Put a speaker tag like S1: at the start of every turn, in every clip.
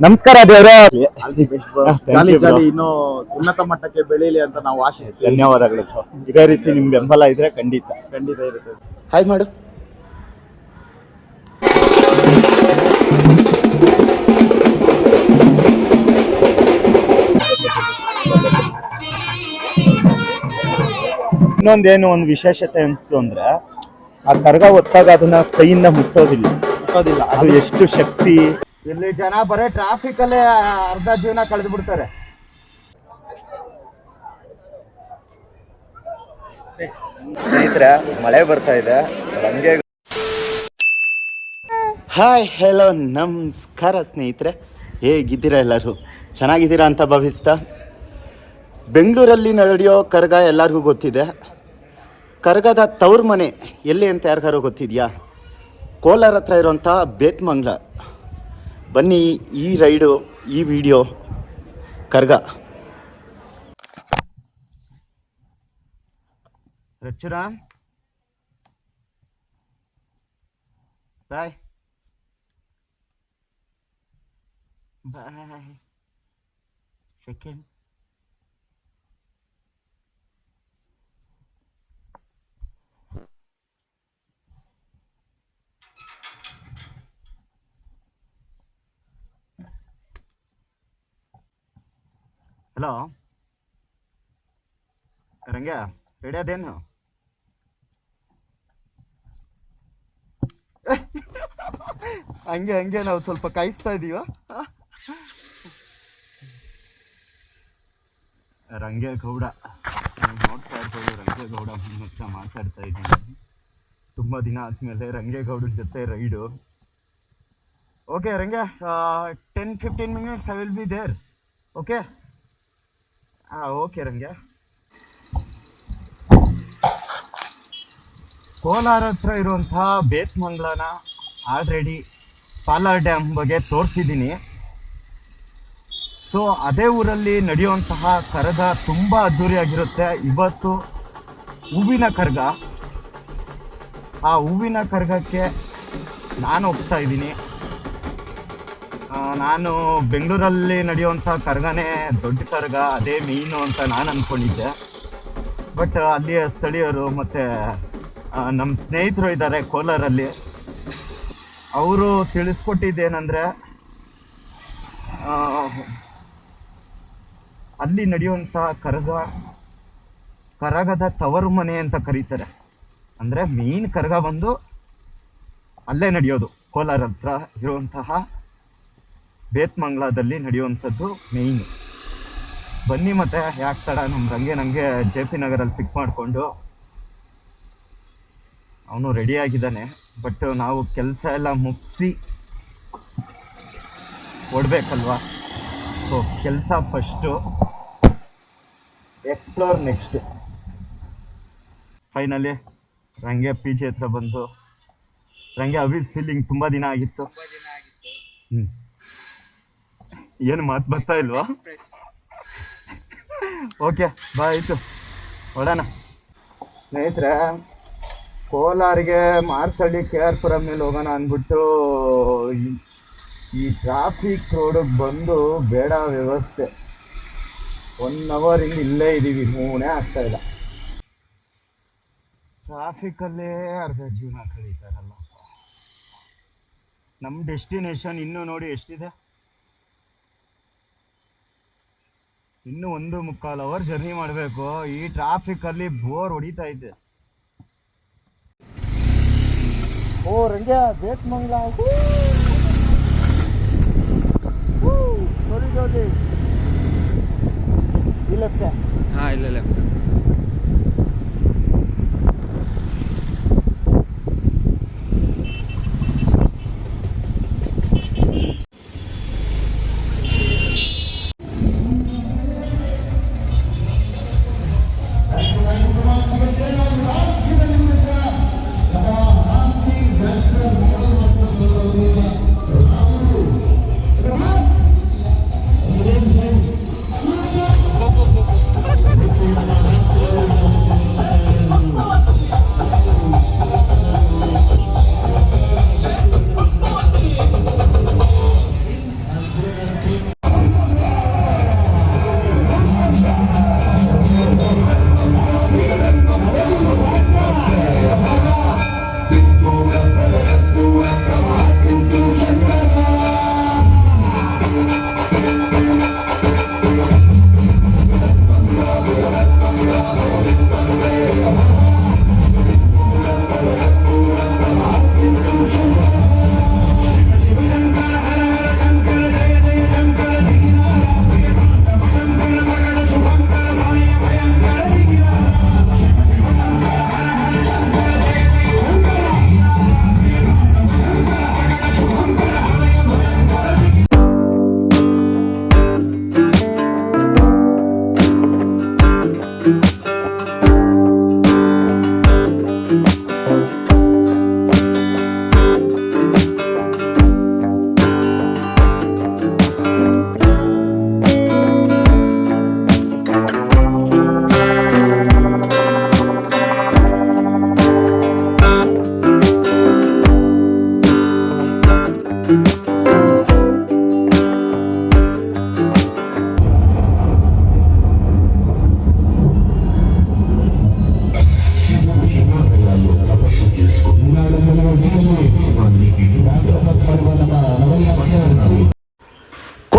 S1: ನಮಸ್ಕಾರ ದೇವ್ರೆ.
S2: ಜಾಲಿ ಜಾಲಿ ಇನ್ನೂ ಉನ್ನತ ಮಟ್ಟಕ್ಕೆ ಬೆಳೀಲಿ ಅಂತ ನಾವು ಆಶಿಸ್ತೀವಿ.
S1: ಧನ್ಯವಾದಗಳು. ಇದೇ ರೀತಿ ನಿಮ್ ಬೆಂಬಲ ಇದ್ರೆ ಖಂಡಿತ
S2: ಇರುತ್ತೆ. ಹಾಯ್ ಮಾಡು.
S1: ಇನ್ನೊಂದೇನು ಒಂದು ವಿಶೇಷತೆ ಅನ್ಸ್ತು ಅಂದ್ರೆ ಆ ಕರ್ಗ ಹೊತ್ತಾಗ ಅದನ್ನ ಕೈಯಿಂದ ಮುಟ್ಟೋದಿಲ್ಲ. ಅದು ಎಷ್ಟು ಶಕ್ತಿ. ಇಲ್ಲಿ ಜನ ಬರೀ ಟ್ರಾಫಿಕ್ ಅಲ್ಲೇ ಅರ್ಧ ಜೀವನ ಕಳೆದು ಬಿಡ್ತಾರೆ. ಸ್ನೇಹಿತರೆ, ಮಳೆ ಬರ್ತಾ ಇದೆ. ಹಂಗೆ ಹಾಯ್ ಹೆಲೋ ನಮಸ್ಕಾರ ಸ್ನೇಹಿತರೆ, ಹೇಗಿದ್ದೀರಾ? ಎಲ್ಲರೂ ಚೆನ್ನಾಗಿದ್ದೀರಾ ಅಂತ ಭಾವಿಸ್ತಾ, ಬೆಂಗಳೂರಲ್ಲಿ ನಡೆಯೋ ಕರ್ಗ ಎಲ್ಲರಿಗೂ ಗೊತ್ತಿದೆ. ಕರ್ಗದ ತವ್ರ ಮನೆ ಎಲ್ಲಿ ಅಂತ ಯಾರಿಗಾರು ಗೊತ್ತಿದೆಯಾ? ಕೋಲಾರ ಹತ್ರ ಇರೋಂಥ ಬೇತ್ಮಂಗ್ಲ. ಬನ್ನಿ, ಈ ರೈಡು, ಈ ವಿಡಿಯೋ ಕರ್ಗ. ರಚ್ಚುರಾ ಬಾಯ್ ಬಾಯ್. ಸೆಕೆಂಡ್ ಹಲೋ ರಂಗ, ರೆಡಿ ಅದೇನು? ಹಂಗೆ ನಾವು ಸ್ವಲ್ಪ ಕಾಯಿಸ್ತಾ ಇದೀವ. ರಂಗೇಗೌಡ ನೋಡ್ತಾ ಇರ್ಬೋದು. ರಂಗೇಗೌಡ ಹತ್ರ ಮಾತಾಡ್ತಾ ಇದ್ದೀನಿ. ತುಂಬ ದಿನ ಆದಮೇಲೆ ರಂಗೇಗೌಡನ ಜೊತೆ ride. Okay Ranga, 10-15 minutes I will be there. Okay okay Ranga. Kolar ಹತ್ರ ಇರುವಂತಹ ಬೇತ್ಮಂಗ್ಲನ ಆಲ್ರೆಡಿ ಪಾಲಾರ್ ಡ್ಯಾಮ್ ಬಗ್ಗೆ ತೋರಿಸಿದ್ದೀನಿ. ಸೊ ಅದೇ ಊರಲ್ಲಿ ನಡೆಯುವಂತಹ ಕರಗ ತುಂಬ ಅದ್ಧೂರಿಯಾಗಿರುತ್ತೆ. ಇವತ್ತು ಹೂವಿನ ಕರಗ. ಆ ಹೂವಿನ ಕರಗಕ್ಕೆ ನಾನು ಹೋಗ್ತಾ ಇದ್ದೀನಿ. ನಾನು ಬೆಂಗಳೂರಲ್ಲಿ ನಡೆಯುವಂಥ ಕರಗನೇ ದೊಡ್ಡ ಕರಗ, ಅದೇ ಮೀನು ಅಂತ ನಾನು ಅಂದ್ಕೊಂಡಿದ್ದೆ. ಬಟ್ ಅಲ್ಲಿಯ ಸ್ಥಳೀಯರು ಮತ್ತು ನಮ್ಮ ಸ್ನೇಹಿತರು ಇದ್ದಾರೆ ಕೋಲಾರಲ್ಲಿ. ಅವರು ತಿಳಿಸ್ಕೊಟ್ಟಿದ್ದೇನೆಂದರೆ, ಅಲ್ಲಿ ನಡೆಯುವಂಥ ಕರಗದ ತವರು ಮನೆ ಅಂತ ಕರೀತಾರೆ. ಅಂದರೆ ಮೀನು ಕರಗ ಬಂದು ಅಲ್ಲೇ ನಡೆಯೋದು. ಕೋಲಾರ ಹತ್ರ ಇರುವಂತಹ ಬೇತ್ಮಂಗ್ಲದಲ್ಲಿ ನಡೆಯುವಂಥದ್ದು ಮೇಯ್ನು. ಬನ್ನಿ, ಮತ್ತೆ ಯಾಕೆ ತಡ, ನಮ್ಮ ನನಗೆ JP ನಗರಲ್ಲಿ ಪಿಕ್ ಮಾಡಿಕೊಂಡು ಅವನು ರೆಡಿಯಾಗಿದ್ದಾನೆ. ಬಟ್ ನಾವು ಕೆಲಸ ಎಲ್ಲ ಮುಗಿಸಿ ಓಡಬೇಕಲ್ವಾ. ಸೊ ಕೆಲಸ first, explore next. Finally range PG ಹತ್ರ ಬಂದು, ರಂಗೆ ಅವಿಸ್ ಫೀಲಿಂಗ್ ತುಂಬ ದಿನ ಆಗಿತ್ತು. ಏನು ಮಾತು ಬರ್ತಾ ಇಲ್ವಾ? ಓಕೆ ಬಾಯ್, ಆಯಿತು, ಹೊಡೋಣ. ಸ್ನೇಹಿತರೆ, ಕೋಲಾರಿಗೆ ಮಾರ್ಸಳ್ಳಿ KR ಪುರಂ ಮೇಲೆ ಹೋಗೋಣ ಅಂದ್ಬಿಟ್ಟು ಈ ಟ್ರಾಫಿಕ್ ರೋಡಿಗೆ ಬಂದು ಬೇಡ ವ್ಯವಸ್ಥೆ. 1 hour ಹಿಂಗೆ ಇಲ್ಲೇ ಇದ್ದೀವಿ, ಮೂನೇ ಆಗ್ತಾಯಿಲ್ಲ. ಟ್ರಾಫಿಕಲ್ಲೇ ಅರ್ಧ ಜೀವನ ಕಳೀತಾರಲ್ಲ. ನಮ್ಮ ಡೆಸ್ಟಿನೇಷನ್ ಇನ್ನೂ ನೋಡಿ ಎಷ್ಟಿದೆ, ಇನ್ನೂ 1.25 hour ಜರ್ನಿ ಮಾಡಬೇಕು. ಈ ಟ್ರಾಫಿಕಲ್ಲಿ ಬೋರ್ ಹೊಡಿತಾ ಇದೆ. ಓ ರಂಗೆ, ಬೇತ್ಮಂಗ್ಲ ನೋಡಿ ಇಲ್ಲಕ್ಕೆ. ಹಾಂ, ಇಲ್ಲ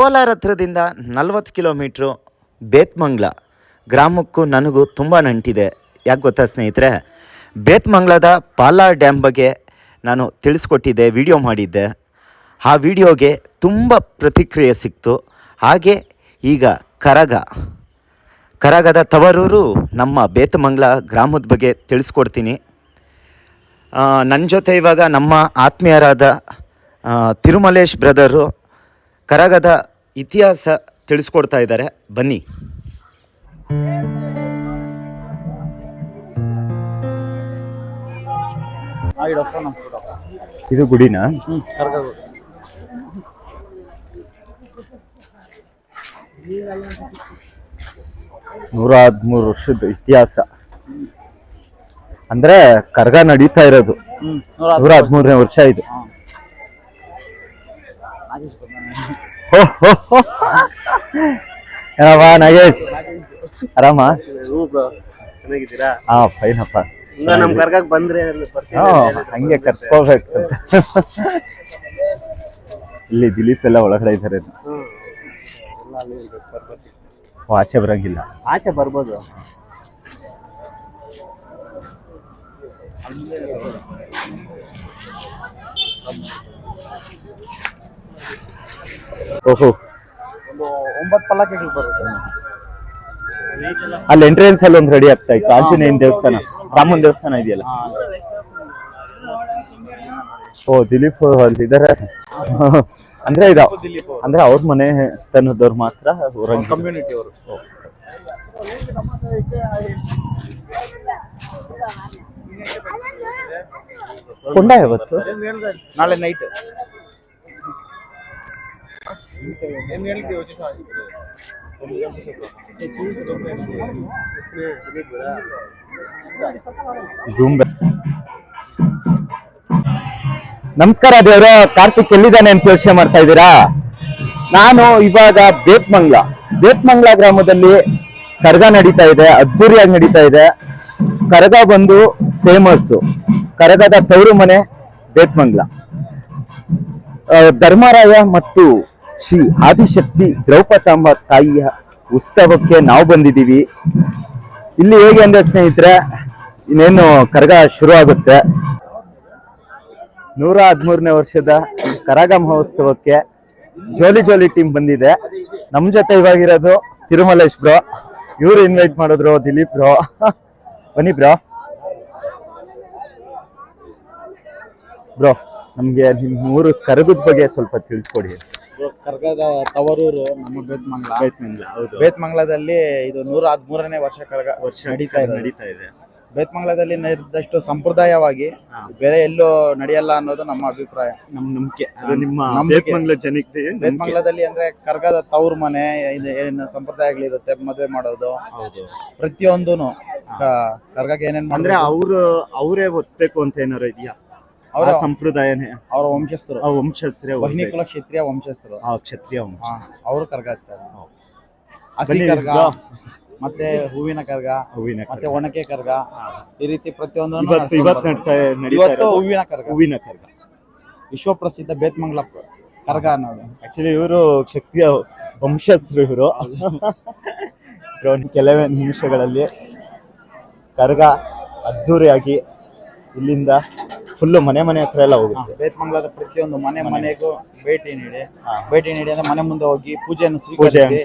S1: ಕೋಲಾರ ಹತ್ರದಿಂದ 40 ಕಿಲೋಮೀಟ್ರು ಬೇತ್ಮಂಗ್ಲ ಗ್ರಾಮಕ್ಕೂ ನನಗೂ ತುಂಬ ನಂಟಿದೆ. ಯಾಕೆ ಗೊತ್ತಾ ಸ್ನೇಹಿತರೆ, ಬೇತ್ಮಂಗ್ಲದ ಪಾಲಾರ್ ಡ್ಯಾಮ್ ಬಗ್ಗೆ ನಾನು ತಿಳಿಸ್ಕೊಟ್ಟಿದ್ದೆ, ವಿಡಿಯೋ ಮಾಡಿದ್ದೆ. ಆ ವಿಡಿಯೋಗೆ ತುಂಬ ಪ್ರತಿಕ್ರಿಯೆ ಸಿಕ್ತು. ಹಾಗೆ ಈಗ ಕರಗದ ತವರೂರು ನಮ್ಮ ಬೇತಮಂಗ್ಲ ಗ್ರಾಮದ ಬಗ್ಗೆ ತಿಳಿಸ್ಕೊಡ್ತೀನಿ. ನನ್ನ ಜೊತೆ ಇವಾಗ ನಮ್ಮ ಆತ್ಮೀಯರಾದ ತಿರುಮಲೇಶ್ ಬ್ರದರು ಕರಗದ ಇತಿಹಾಸ ತಿಳಿಸ್ಕೊಡ್ತಾ ಇದ್ದಾರೆ. ಬನ್ನಿ. ಇದು ಗುಡಿನಾ? 113 ವರ್ಷದ ಇತಿಹಾಸ ಅಂದ್ರೆ ಕರ್ಗ ನಡೀತಾ ಇರೋದು 113ನೇ ವರ್ಷ ಇದು. ಏನಪ್ಪ ನಾಗೇಶ್, ಆರಾಮ?
S3: ಚೆನ್ನಾಗಿದ್ದೀರಾ?
S1: ಹಾ, ಫೈನ್ ಅಪ್ಪ.
S3: ನಮ್ ಕರ್ಗಕ್ ಬಂದ್ರೆ
S1: ಹಂಗೆ ಕರ್ಸ್ಕೋಬೇಕಂತ. ಇಲ್ಲಿ ದಿಲೀಪ್ ಎಲ್ಲ ಒಳಗಡೆ ಇದ್ದಾರೆ. ಆಚೆ ಬರಂಗಿಲ್ಲ.
S3: ಆಚೆ ಬರ್ಬೋದು.
S1: ಓಹೋ,
S3: ಒಂದು 9 ಪಲ್ಲಕ್ಕಿಗಳು ಬರುತ್ತೆ.
S1: ಅಲ್ಲಿ ಎಂಟ್ರೆನ್ಸ್ ಅಲ್ಲಿ ಒಂದು ರೆಡಿ ಆಗ್ತಾ ಇತ್ತು. ಆಂಜನೇಯನ ದೇವಸ್ಥಾನ, ರಾಮನ ದೇವಸ್ಥಾನ ಇದೆಯಲ್ಲ. ಓ, ದಿಲೀಪ್ ಅಲ್ಲಿ ಇದಾರೆ. ಅಂದ್ರೆ ಇದು ಅಂದ್ರೆ ಅವ್ರ ಮನೆ ತನ್ನದವ್ರು ಮಾತ್ರ
S3: ಕಮ್ಯುನಿಟಿ ಅವರು.
S1: ಕೊಂಡ ಯಾವತ್ತು?
S3: ನಾಳೆ ನೈಟ್.
S1: ನಮಸ್ಕಾರ ದೇವ್ರು. ಕಾರ್ತಿಕ್ ಎಲ್ಲಿದ್ದಾನೆ ಅಂತ ಯೋಚನೆ ಮಾಡ್ತಾ ಇದ್ದೀರಾ? ನಾನು ಇವಾಗ ಬೇತ್ಮಂಗ್ಲ ಗ್ರಾಮದಲ್ಲಿ ಕರಗ ನಡೀತಾ ಇದೆ, ಅದ್ದೂರಿಯಾಗಿ ನಡೀತಾ ಇದೆ. ಕರಗ ಬಂದು ಫೇಮಸ್, ಕರಗದ ತವರು ಮನೆ ಬೇತ್ಮಂಗ್ಲ. ಧರ್ಮರಾಯ ಮತ್ತು ಶ್ರೀ ಆದಿಶಕ್ತಿ ದ್ರೌಪದಾಂಬ ತಾಯಿಯ ಉತ್ಸವಕ್ಕೆ ನಾವು ಬಂದಿದ್ದೀವಿ. ಇಲ್ಲಿ ಹೇಗೆ ಅಂದ್ರೆ ಸ್ನೇಹಿತರೆ, ಇನ್ನೇನು ಕರಗ ಶುರು ಆಗುತ್ತೆ. 113ನೇ ವರ್ಷದ ಕರಗ ಮಹೋತ್ಸವಕ್ಕೆ ಜೋಲಿ ಟೀಮ್ ಬಂದಿದೆ. ನಮ್ ಜೊತೆ ಇವಾಗಿರೋದು ತಿರುಮಲೇಶ್ ಬ್ರೋ. ಇವ್ರು ಇನ್ವೈಟ್ ಮಾಡಿದ್ರು ದಿಲೀಪ್ ಬ್ರೋ. ಬನ್ನಿ ಬ್ರೋ. ನಮ್ಗೆ ನಿಮ್ಮ ಊರು ಕರಗದ ಬಗ್ಗೆ ಸ್ವಲ್ಪ ತಿಳಿಸ್ಕೊಡಿ.
S2: ಕರ್ಗದ ತವರೂರು ನಮ್ಮ ಬೇತ್ಮಂಗ್ಲ. ಬೇತ್ಮಂಗ್ಲದಲ್ಲಿ ಇದು 113ನೇ ವರ್ಷ ಕರ್ಗ ನಡೀತಾ ಇದೆ. ಬೇತ್ಮಂಗ್ಲದಲ್ಲಿ ನಡೆದಷ್ಟು ಸಂಪ್ರದಾಯವಾಗಿ ಬೇರೆ ಎಲ್ಲೂ ನಡೆಯಲ್ಲ ಅನ್ನೋದು ನಮ್ಮ ಅಭಿಪ್ರಾಯ, ನಮ್ಮ ನಂಬಿಕೆ. ಬೇತ್ಮಂಗ್ಲದಲ್ಲಿ ಅಂದ್ರೆ ಕರ್ಗದ ತವ್ರ ಮನೆ, ಏನೇನು ಸಂಪ್ರದಾಯಗಳಿರುತ್ತೆ, ಮದುವೆ ಮಾಡೋದು, ಪ್ರತಿಯೊಂದೂನು ಕರ್ಗಕ್ಕೆ ಏನೇನ್ ಅಂದ್ರೆ
S1: ಅವರೇ ಒತ್ತಬೇಕು ಅಂತ ಏನಾರು ಇದೆಯಾ? ಅವರ ಸಂಪ್ರದಾಯನೇ, ಅವರ ವಂಶಸ್ಥರೇ
S2: ವಹ್ನಿಕುಲ ಕ್ಷತ್ರಿಯ ವಂಶಸ್ಥರು.
S1: ಕ್ಷತ್ರಿಯ ವಂಶ.
S2: ಅವರು ಕರ್ಗ ಹಾಕ್ತಾರೆ. ಹಸಿ ಕರ್ಗ, ಮತ್ತೆ ಹೂವಿನ ಕರ್ಗ, ಮತ್ತೆ ಒಣಕೆ ಕರ್ಗ, ಈ ರೀತಿ ಪ್ರತಿಯೊಂದು ಇವತ್ತು ಹೂವಿನ ಕರ್ಗ ವಿಶ್ವ ಪ್ರಸಿದ್ಧ ಬೇತ್ಮಂಗ್ಲ ಕರ್ಗ ಅನ್ನೋದು.
S1: ಆಕ್ಚುಲಿ ಇವರು ಕ್ಷತ್ರಿಯ ವಂಶಸ್ಥರು. ಇವರು ಕೆಲವೇ ನಿಮಿಷಗಳಲ್ಲಿ ಕರ್ಗ ಅದ್ದೂರಿಯಾಗಿ ಇಲ್ಲಿಂದ ಫುಲ್ಲು ಮನೆ ಹತ್ರ ಎಲ್ಲ ಹೋಗುತ್ತೆ.
S2: ಬೇತ್ಮಂಗ್ಲದ ಪ್ರತಿಯೊಂದು ಮನೆಗೂ ಭೇಟಿ ನೀಡಿ ಅಂದ್ರೆ ಮನೆ ಮುಂದೆ ಹೋಗಿ ಪೂಜೆಯನ್ನು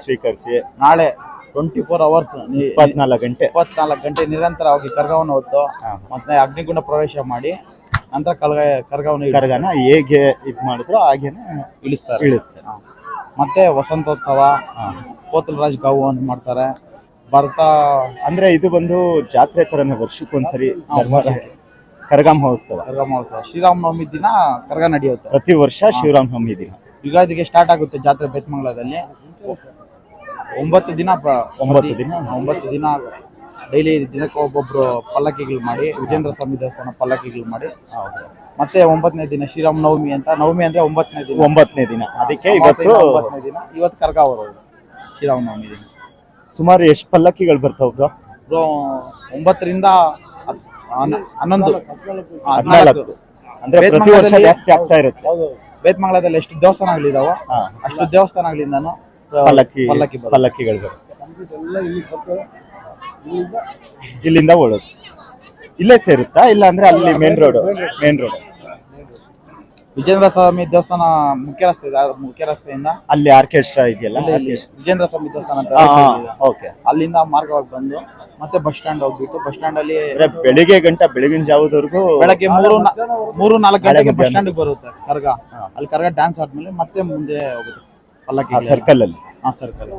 S2: ಸ್ವೀಕರಿಸಿ ನಾಳೆ 24 hours 24 ಗಂಟೆ ನಿರಂತರವಾಗಿ ಕರ್ಗವನ್ನು ಹೊತ್ತು ಮತ್ತೆ ಅಗ್ನಿಗುಂಡ ಪ್ರವೇಶ ಮಾಡಿ ನಂತರ ಕರ್ಗನ
S1: ಹೇಗೆ ಇದು ಮಾಡಿದ್ರು ಹಾಗೇನೆ
S2: ಇಳಿಸ್ತಾರೆ. ಮತ್ತೆ ವಸಂತೋತ್ಸವ, ಕೋತಲರಾಜ್ ಗಾವು ಅಂತ ಮಾಡ್ತಾರೆ.
S1: ಅಂದ್ರೆ ಇದು ಬಂದು ಜಾತ್ರೆ ತರನೇ ವರ್ಷಕ್ಕೊಂದ್ಸರಿ ಕರಗ ಮಹೋತ್ಸವ.
S2: ಶ್ರೀರಾಮನವಮಿ ದಿನ ಕರ್ಗ ನಡೆಯುತ್ತೆ
S1: ಪ್ರತಿ ವರ್ಷ. ಶ್ರೀರಾಮನವಮಿ ದಿನ
S2: ಯುಗಾದಿಗೆ ಸ್ಟಾರ್ಟ್ ಆಗುತ್ತೆ ಜಾತ್ರೆ ಬೇತ್ಮಂಗ್ಲದಲ್ಲಿ. 9 ದಿನ ಡೈಲಿ ದಿನಕ್ಕೆ ಒಬ್ಬೊಬ್ರು ಪಲ್ಲಕ್ಕಿಗಳು ಮಾಡಿ, ವಿಜೇಂದ್ರ ಸ್ವಾಮಿ ದೇವಸ್ಥಾನ ಪಲ್ಲಕ್ಕಿಗಳು ಮಾಡಿ, ಮತ್ತೆ 9ನೇ ದಿನ ಶ್ರೀರಾಮನವಮಿ ಅಂತ. ನವಮಿ ಅಂದ್ರೆ 9ನೇ ದಿನ. ಅದಕ್ಕೆ 9ನೇ ದಿನ ಇವತ್ತು ಕರ್ಗ ಬರೋದು ಶ್ರೀರಾಮನವಮಿ ದಿನ.
S1: ಸುಮಾರು ಎಷ್ಟು ಪಲ್ಲಕ್ಕಿಗಳು ಬರ್ತಾವ ಬ್ರೋ?
S2: 9 ರಿಂದ 11
S1: 14 ಅಂದ್ರೆ ಪ್ರತಿ ವರ್ಷ ಜಾಸ್ತಿ ಆಗ್ತಾ ಇರುತ್ತೆ.
S2: ಬೇತ್ಮಂಗ್ಲದಲ್ಲಿ ಎಷ್ಟು ದೇವಸ್ಥಾನಗಳಿದಾವೋ
S1: ಹಾ.
S2: ಅಷ್ಟು ದೇವಸ್ಥಾನಗಳಿಂದನೂ
S1: ಪಲ್ಲಕ್ಕಿ
S2: ಪಲ್ಲಕ್ಕಿ ಬರುತ್ತೆ.
S1: ಪಲ್ಲಕ್ಕಿಗಳು ಬರುತ್ತೆ. ಇಲ್ಲಿಂದ ಓಡೋದು ಇಲ್ಲೇ ಸೇರುತ್ತಾ ಇಲ್ಲ ಅಂದ್ರೆ ಅಲ್ಲಿ ಮೇನ್ ರೋಡ್
S2: ವಿಜೇಂದ್ರ ಸ್ವಾಮಿ ದೇವಸ್ಥಾನ ಮುಖ್ಯ ರಸ್ತೆಯಿಂದ
S1: ಅಲ್ಲಿ ಆರ್ಕೆಸ್ಟ್ರಾ ಇದೆಯಲ್ಲ
S2: ಇಲ್ಲಿ ವಿಜೇಂದ್ರ ಸ್ವಾಮಿ ದೇವಸ್ಥಾನ ಅಂತ
S1: ಹಾ,
S2: right side ಇದೆ.
S1: ಓಕೆ.
S2: ಅಲ್ಲಿಂದ ಮಾರ್ಗವಾಗಿ ಬಂದು ಮತ್ತೆ ಬಸ್ ಸ್ಟ್ಯಾಂಡ್ ಹೋಗ್ಬಿಟ್ಟು ಬಸ್ ಸ್ಟ್ಯಾಂಡ್ ಅಲ್ಲಿ
S1: ಬೆಳಿಗ್ಗೆ ಬೆಳಗಿನ ಜಾವದವರೆಗೂ
S2: ಬೆಳಗ್ಗೆ 3-4 ಗಂಟೆಗೆ ಬಸ್ ಸ್ಟ್ಯಾಂಡ್ ಬರುತ್ತೆ ಕರ್ಗ.
S1: ಹಾ.
S2: ಅಲ್ಲಿ ಕರ್ಗ ಡ್ಯಾನ್ಸ್ ಆದ್ಮೇಲೆ ಮತ್ತೆ ಮುಂದೆ ಹೋಗುತ್ತೆ ಪಲ್ಲಕ್ಕಿ
S1: ಸರ್ಕಲ್ ಅಲ್ಲಿ.
S2: ಸರ್ಕಲ್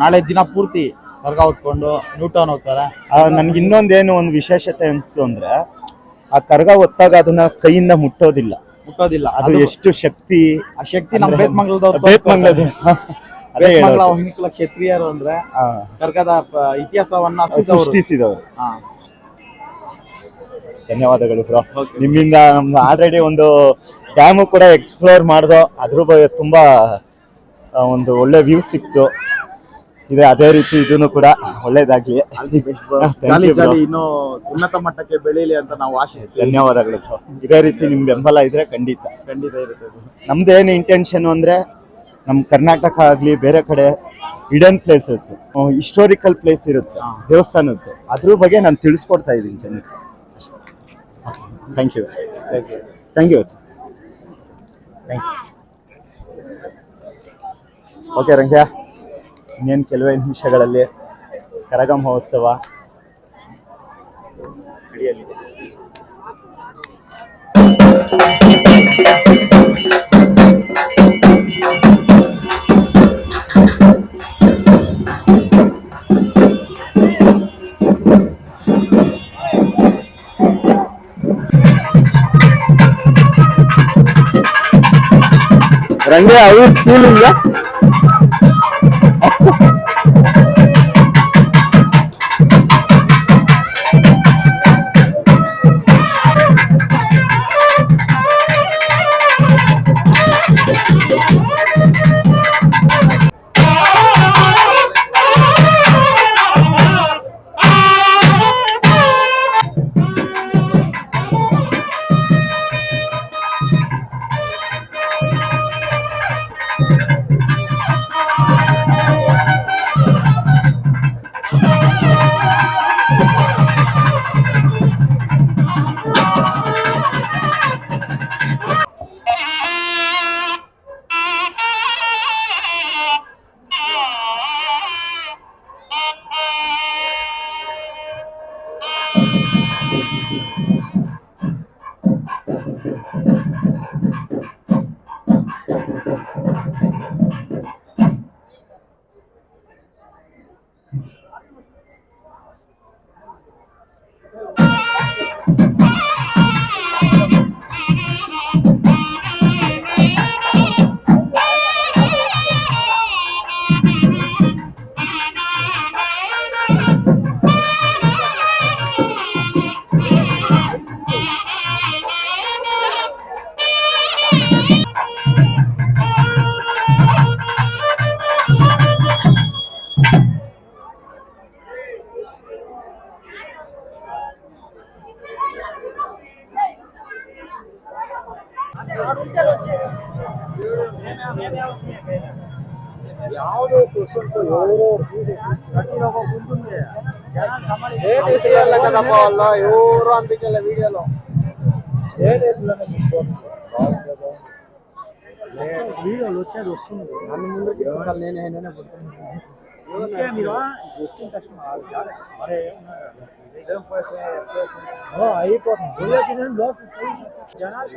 S2: ನಾಳೆ ದಿನ ಪೂರ್ತಿ ಕರ್ಗ ಹೊತ್ಕೊಂಡು ನ್ಯೂ ಟೌನ್ ಹೋಗ್ತಾರೆ.
S1: ನನ್ಗೆ ಇನ್ನೊಂದೇನು ಒಂದು ವಿಶೇಷತೆ ಅನ್ಸ್ತು ಅಂದ್ರೆ ಆ ಕರ್ಗ ಹೊತ್ತಾಗ ಅದನ್ನ ಕೈಯಿಂದ ಮುಟ್ಟೋದಿಲ್ಲ. ಅದು ಎಷ್ಟು ಶಕ್ತಿ,
S2: ಆ ಶಕ್ತಿ ನಮ್ಮ ಬೇತ್ಮಂಗ್ಲದವ್ರು
S1: ಬೇತ್ಮಂಗ್ಲದ ಅದೇ
S2: ಬೇತ್ಮಂಗ್ಲ ವಾಹಿನಿಕುಲ ಕ್ಷತ್ರಿಯರು ಅಂದ್ರೆ ಕರ್ಗದ ಇತಿಹಾಸವನ್ನ
S1: ಸೃಷ್ಟಿಸಿದವರು. ಧನ್ಯವಾದಗಳು ಬ್ರೋ.
S2: Okay.
S1: ನಿಮ್ಮಿಂದ ನಮ್ಗೆ ಆಲ್ರೆಡಿ ಒಂದು ಡ್ಯಾಮು ಕೂಡ ಎಕ್ಸ್ಪ್ಲೋರ್ ಮಾಡ್ದೋ, ಅದ್ರ ಬಗ್ಗೆ ತುಂಬಾ ಒಂದು ಒಳ್ಳೆ ವ್ಯೂ ಸಿಕ್ತು. ಇದೆ ಅದೇ ರೀತಿ ಇದನ್ನು ಕೂಡ ಒಳ್ಳೇದಾಗ್ಲಿ.
S2: ಜಾಲಿ ಜಾಲಿ ಇನ್ನೂ ಉನ್ನತ ಮಟ್ಟಕ್ಕೆ ಬೆಳೀಲಿ ಅಂತ ನಾವು ಆಶಿಸ್ತೀವಿ.
S1: ಧನ್ಯವಾದಗಳು ಬ್ರೋ. ಇದೇ ರೀತಿ ನಿಮ್ ಬೆಂಬಲ ಇದ್ರೆ ಖಂಡಿತ
S2: ಇರುತ್ತೆ.
S1: ನಮ್ದೇನು ಇಂಟೆನ್ಷನ್ ಅಂದ್ರೆ ನಮ್ ಕರ್ನಾಟಕ ಆಗ್ಲಿ ಬೇರೆ ಕಡೆ ಹಿಡನ್ ಪ್ಲೇಸಸ್, ಹಿಸ್ಟೋರಿಕಲ್ ಪ್ಲೇಸ್ ಇರುತ್ತೆ ದೇವಸ್ಥಾನದ್ದು, ಅದ್ರ ಬಗ್ಗೆ ನಾನು ತಿಳಿಸ್ಕೊಡ್ತಾ ಇದ್ದೀನಿ ಜನಕ್ಕೆ. Thank you sir. Thank you. Okay Rangya, ಇನ್ನೇನು ಕೆಲವೇ ನಿಮಿಷಗಳಲ್ಲಿ ಕರಗ ಮಹೋತ್ಸವ ನಡೆಯಲಿದೆ. ರಂಗ್ಯ, how is feeling?
S3: ಯಾವುದು ಕುಸುಂಟು ಇವರು ಇವರು ಅಂಬಿಕೆಲ್ಲ ವಿಡಿಯೋಲು వీడియోలు వచ్చేది వస్తుంది నన్ను ముందుకు అసలు నేనే పడుతున్నాను మీరు వచ్చిన కష్టం అరే అయిపోతుంది జనాలు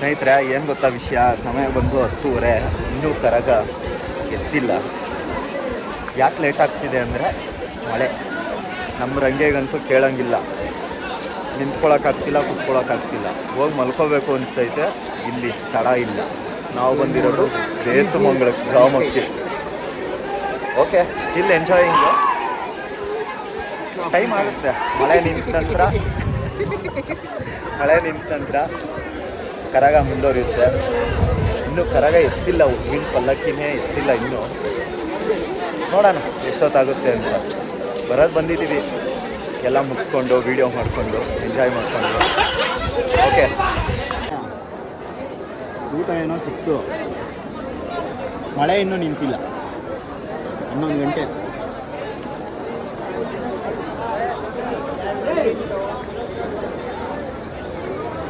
S1: ಸ್ನೇಹಿತರೆ ಏನು ಗೊತ್ತಾ ವಿಷಯ, ಸಮಯ ಬಂದು 10:30, ಇನ್ನೂ ಕರಗ ಎತ್ತಿಲ್ಲ. ಯಾಕೆ ಲೇಟ್ ಆಗ್ತಿದೆ ಅಂದರೆ ಮಳೆ. ನಮ್ಮ ರಂಗೆಗಂತೂ ಕೇಳಂಗಿಲ್ಲ, ನಿಂತ್ಕೊಳ್ಳೋಕ್ಕಾಗ್ತಿಲ್ಲ, ಕುತ್ಕೊಳ್ಳೋಕ್ಕಾಗ್ತಿಲ್ಲ. ಹೋಗಿ ಮಲ್ಕೋಬೇಕು ಅನಿಸ್ತೈತೆ, ಇಲ್ಲಿ ಸ್ಥಳ ಇಲ್ಲ. ನಾವು ಬಂದಿರೋದು ಬೇತುಮಂಗಲ ಗ್ರಾಮಕ್ಕೆ. Okay, still enjoying. ಟೈಮ್ ಆಗುತ್ತೆ. ಮಳೆ ನಿಂತ ನಂತರ ಕರಗ ಮುಂದುವರಿಯುತ್ತೆ. ಇನ್ನೂ ಕರಗ ಎತ್ತಿಲ್ಲ, ಹೂವಿನ ಪಲ್ಲಕ್ಕಿನೇ ಎತ್ತಿಲ್ಲ ಇನ್ನೂ. ನೋಡೋಣ ಎಷ್ಟೊತ್ತಾಗುತ್ತೆ ಅಂತ. ಬಂದಿದ್ದೀವಿ, ಎಲ್ಲ ಮುಗಿಸ್ಕೊಂಡು ವೀಡಿಯೋ ಮಾಡಿಕೊಂಡು ಎಂಜಾಯ್ ಮಾಡಿಕೊಂಡು. ಓಕೆ, ಊಟ ಏನೋ ಸಿಕ್ತು, ಮಳೆ ಇನ್ನೂ ನಿಂತಿಲ್ಲ. 11 ಗಂಟೆ.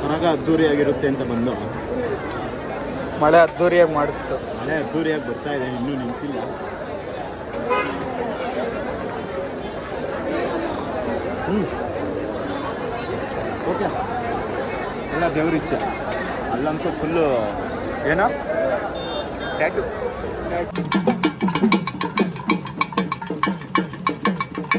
S1: ಕರಗ ಅದ್ದೂರಿಯಾಗಿರುತ್ತೆ ಅಂತ ಬಂದು
S3: ಮಳೆ ಅದ್ದೂರಿಯಾಗಿ ಮಾಡಿಸ್ತು.
S1: ಮಳೆ ಅದ್ದೂರಿಯಾಗಿ ಬರ್ತಾ ಇದೆ, ಇನ್ನೂ ನಿಂತಿಲ್ಲ. ಓಕೆ, ಎಲ್ಲ ದೇವ್ರಿಚ್ಛೆ. ಅಲ್ಲಂತೂ ಫುಲ್ಲು ಏನೋ ಟ್ಯಾಟು